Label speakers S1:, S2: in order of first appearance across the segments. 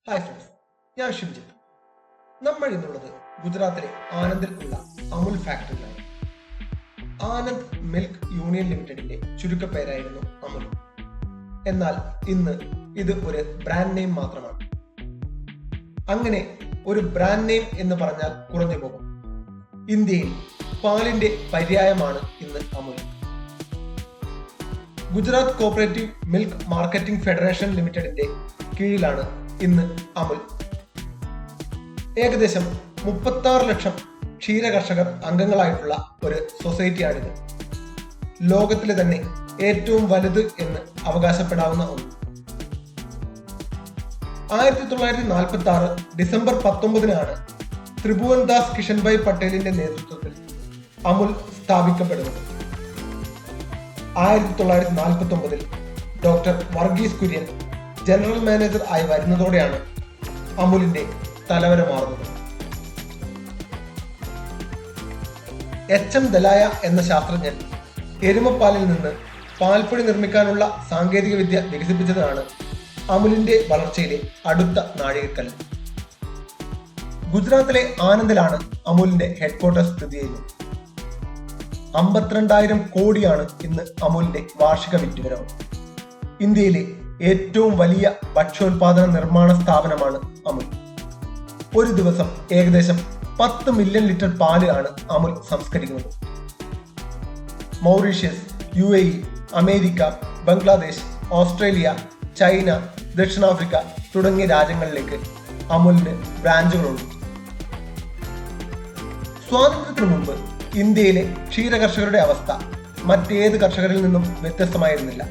S1: Hi friends, ഞാൻ ഷിംജിത്ത്. നമ്മൾ ഇന്നുള്ളത് ഗുജറാത്തിലെ ആനന്ദിൽ ഉള്ള അമുൽ ഫാക്ടറിയിലാണ്. ആനന്ദ് മിൽക്ക് യൂണിയൻ ലിമിറ്റഡിന്റെ ചുരുക്കപ്പേരായിരുന്നു അമുൽ. എന്നാൽ ഇന്ന് ഇത് ഒരു ബ്രാൻഡ് നെയിം മാത്രമാണ്. അങ്ങനെ ഒരു ബ്രാൻഡ് നെയിം എന്ന് പറഞ്ഞാൽ കുറഞ്ഞു പോകും. ഇന്ത്യയിൽ പാലിന്റെ പര്യായമാണ് ഇന്ന് Amul. Gujarat cooperative milk marketing federation ലിമിറ്റഡിന്റെ കീഴിലാണ് ഇന്ന് അമുൽ. ഏകദേശം 36 ലക്ഷം ക്ഷീര കർഷകർ അംഗങ്ങളായിട്ടുള്ള ഒരു സൊസൈറ്റിയാണിത്. ലോകത്തിലെ തന്നെ ഏറ്റവും വലുത് എന്ന് അവകാശപ്പെടാവുന്ന ഒന്ന്. 1946 ഡിസംബർ 19 ത്രിഭുവൻദാസ് കിഷൻഭായ് പട്ടേലിന്റെ നേതൃത്വത്തിൽ അമുൽ സ്ഥാപിക്കപ്പെടുന്നത്. 1949 doctor Varghese Kurien general manager ആയി വരുന്നതോടെയാണ് അമുലിന്റെ തലവര മാറുന്നത്. എച്ച്.എം. ദലായ എന്ന ശാസ്ത്രജ്ഞൻ എരുമപ്പാലിൽ നിന്ന് പാൽപ്പൊടി നിർമ്മിക്കാനുള്ള സാങ്കേതിക വിദ്യ വികസിപ്പിച്ചതാണ് അമുലിന്റെ വളർച്ചയിലെ അടുത്ത നാഴികക്കല്ല്. ഗുജറാത്തിലെ ആനന്ദിലാണ് അമുലിന്റെ ഹെഡ്ക്വാർട്ടേഴ്സ് സ്ഥിതി ചെയ്യുന്നത്. 52,000 കോടിയാണ് ഇന്ന് അമുലിന്റെ വാർഷിക വിറ്റുവരവ്. ഇന്ത്യയിലെ ഏറ്റവും വലിയ ഭക്ഷ്യോൽപാദന നിർമ്മാണ സ്ഥാപനമാണ് അമുൽ. ഒരു ദിവസം ഏകദേശം 10 മില്യൺ ലിറ്റർ പാല് ആണ് അമുൽ സംസ്കരിക്കുന്നത്. Mauritius, UAE, America, Bangladesh, Australia, China, ദക്ഷിണാഫ്രിക്ക തുടങ്ങിയ രാജ്യങ്ങളിലേക്ക് അമുലിന് ബ്രാഞ്ചുകളുണ്ട്. സ്വാതന്ത്ര്യത്തിനു മുമ്പ് ഇന്ത്യയിലെ ക്ഷീര കർഷകരുടെ അവസ്ഥ മറ്റേത് കർഷകരിൽ നിന്നും വ്യത്യസ്തമായിരുന്നില്ല.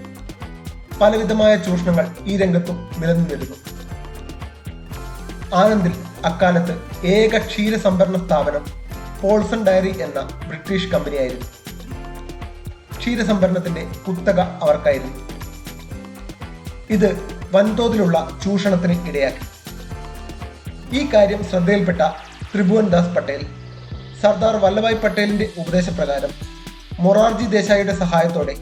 S1: പലവിധമായ ചൂഷണങ്ങൾ ഈ രംഗത്തും നിലനിന്നിരുന്നു. ആനന്ദിൽ അക്കാലത്ത് ഏക ക്ഷീര സംഭരണ സ്ഥാപനം പോൾസൺ ഡയറി എന്ന ബ്രിട്ടീഷ് കമ്പനിയായിരുന്നു. ക്ഷീരസംഭരണത്തിന്റെ കുത്തക അവർക്കായിരുന്നു. ഇത് വൻതോതിലുള്ള ചൂഷണത്തിന് ഇടയാക്കി. ഈ കാര്യം ശ്രദ്ധയിൽപ്പെട്ട ത്രിഭുവൻദാസ് പട്ടേൽ സർദാർ വല്ലഭായ് പട്ടേലിന്റെ ഉപദേശപ്രകാരം മൊറാർജി ദേശായിയുടെ സഹായത്തോടെ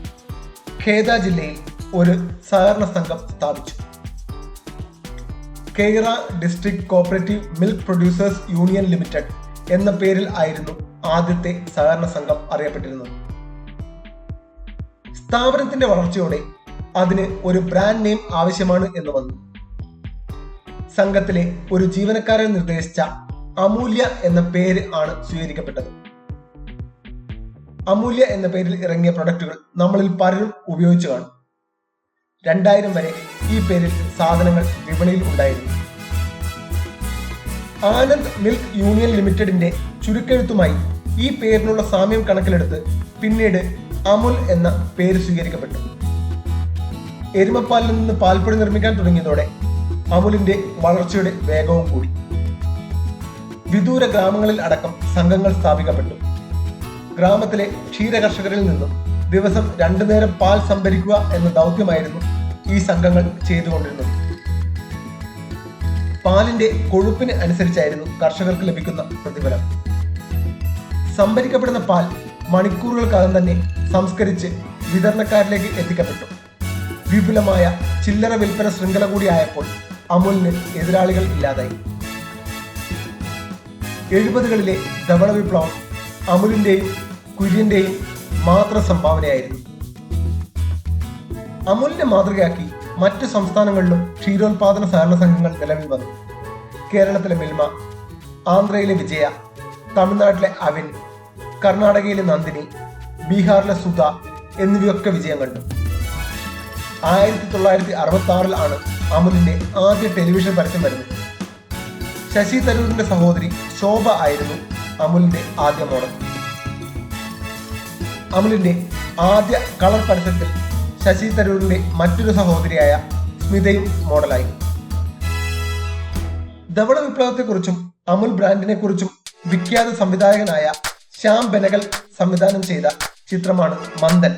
S1: ഖേദ ജില്ലയിൽ ഒരു സഹകരണ സംഘം സ്ഥാപിച്ചു. കേര district cooperative milk producers union limited എന്ന പേരിൽ ആയിരുന്നു ആദ്യത്തെ സഹകരണ സംഘം അറിയപ്പെട്ടിരുന്നത്. സ്ഥാപനത്തിന്റെ വളർച്ചയോടെ അതിന് ഒരു ബ്രാൻഡ് നെയിം ആവശ്യമാണ് എന്ന് വന്നു. സംഘത്തിലെ ഒരു ജീവനക്കാരൻ നിർദ്ദേശിച്ച അമൂല്യ എന്ന പേര് ആണ് സ്വീകരിക്കപ്പെട്ടത്. അമൂല്യ എന്ന പേരിൽ ഇറങ്ങിയ പ്രൊഡക്റ്റുകൾ നമ്മളിൽ പലരും ഉപയോഗിച്ചു കാണും. 2000 വരെ ഈ പേരിൽ സാധനങ്ങൾ വിപണിയിൽ ഉണ്ടായിരുന്നു. ആനന്ദ് മിൽക്ക് യൂണിയൻ ലിമിറ്റഡിന്റെ ചുരുക്കെഴുത്തുമായി ഈ പേരിനുള്ള സാമ്യം കണക്കിലെടുത്ത് പിന്നീട് അമുൽ എന്ന പേര് സ്വീകരിക്കപ്പെട്ടു. എരുമപ്പാലിൽ നിന്ന് പാൽപ്പൊടി നിർമ്മിക്കാൻ തുടങ്ങിയതോടെ അമുലിന്റെ വളർച്ചയുടെ വേഗവും കൂടി. വിദൂര ഗ്രാമങ്ങളിൽ അടക്കം സംഘങ്ങൾ സ്ഥാപിക്കപ്പെട്ടു. ഗ്രാമത്തിലെ ക്ഷീര കർഷകരിൽ നിന്നും ദിവസം 2 നേരം പാൽ സംഭരിക്കുക എന്ന ദൗത്യമായിരുന്നു ഈ സംഘങ്ങൾ ചെയ്തുകൊണ്ടിരുന്നത്. പാലിന്റെ കൊഴുപ്പിന് അനുസരിച്ചായിരുന്നു കർഷകർക്ക് ലഭിക്കുന്ന പ്രതിഫലം. സംഭരിക്കപ്പെടുന്ന പാൽ മണിക്കൂറുകൾക്കകം തന്നെ സംസ്കരിച്ച് വിതരണക്കാരിലേക്ക് എത്തിക്കപ്പെട്ടു. വിപുലമായ ചില്ലറ വിൽപ്പന ശൃംഖല കൂടിയായപ്പോൾ അമുലിന് എതിരാളികൾ ഇല്ലാതായി. 70കളിലെ ധവള വിപ്ലവം അമുലിന്റെയും കുര്യന്റെയും മാത്രം സംഭാവനയായിരുന്നു. അമുലിനെ മാതൃകയാക്കി മറ്റു സംസ്ഥാനങ്ങളിലും ക്ഷീരോത്പാദന സഹകരണ സംഘങ്ങൾ നിലവിൽ വന്നു. കേരളത്തിലെ മിൽമ, ആന്ധ്രയിലെ വിജയ, തമിഴ്നാട്ടിലെ അവിൻ, കർണാടകയിലെ നന്ദിനി, ബീഹാറിലെ സുധ എന്നിവയൊക്കെ വിജയം കണ്ടു. 1966 അമുലിന്റെ ആദ്യ ടെലിവിഷൻ പരസ്യം വരുന്നത്. ശശി തരൂരിന്റെ സഹോദരി ശോഭ ആയിരുന്നു അമുലിന്റെ ആദ്യ മോഡൽ. അമുലിന്റെ ആദ്യ കളർ പരസ്യത്തിൽ ശശി തരൂരിന്റെ മറ്റൊരു സഹോദരിയായ സ്മിതയും മോഡലായി. ധവള വിപ്ലവത്തെക്കുറിച്ചും അമുൽ ബ്രാൻഡിനെ കുറിച്ചും വിഖ്യാത സംവിധായകനായ ശ്യാം ബെനഗൽ സംവിധാനം ചെയ്ത ചിത്രമാണ് മന്ദൻ.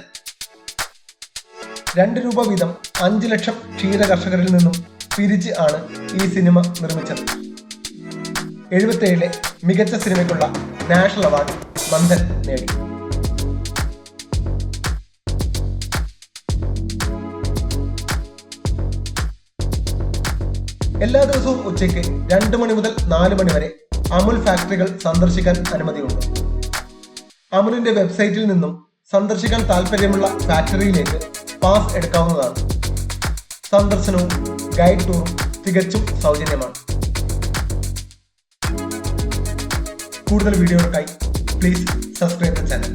S1: 2 രൂപ വീതം 5 ലക്ഷം ക്ഷീര കർഷകരിൽ നിന്നും പിരിച്ച് ആണ് ഈ സിനിമ നിർമ്മിച്ചത്. 77 മികച്ച സിനിമയ്ക്കുള്ള നാഷണൽ അവാർഡ് മന്ദൻ നേടി. എല്ലാ ദിവസവും ഉച്ചയ്ക്ക് 2 മണി മുതൽ 4 മണി വരെ അമുൽ ഫാക്ടറികൾ സന്ദർശിക്കാൻ അനുമതിയുണ്ട്. അമുലിന്റെ വെബ്സൈറ്റിൽ നിന്നും സന്ദർശിക്കാൻ താല്പര്യമുള്ള ഫാക്ടറിയിലേക്ക് പാസ് എടുക്കാവുന്നതാണ്. സന്ദർശനവും ഗൈഡ് ടൂറും തികച്ചും സൗജന്യമാണ്. കൂടുതൽ വീഡിയോകൾക്കായി പ്ലീസ് സബ്സ്ക്രൈബ് ദ ചാനൽ.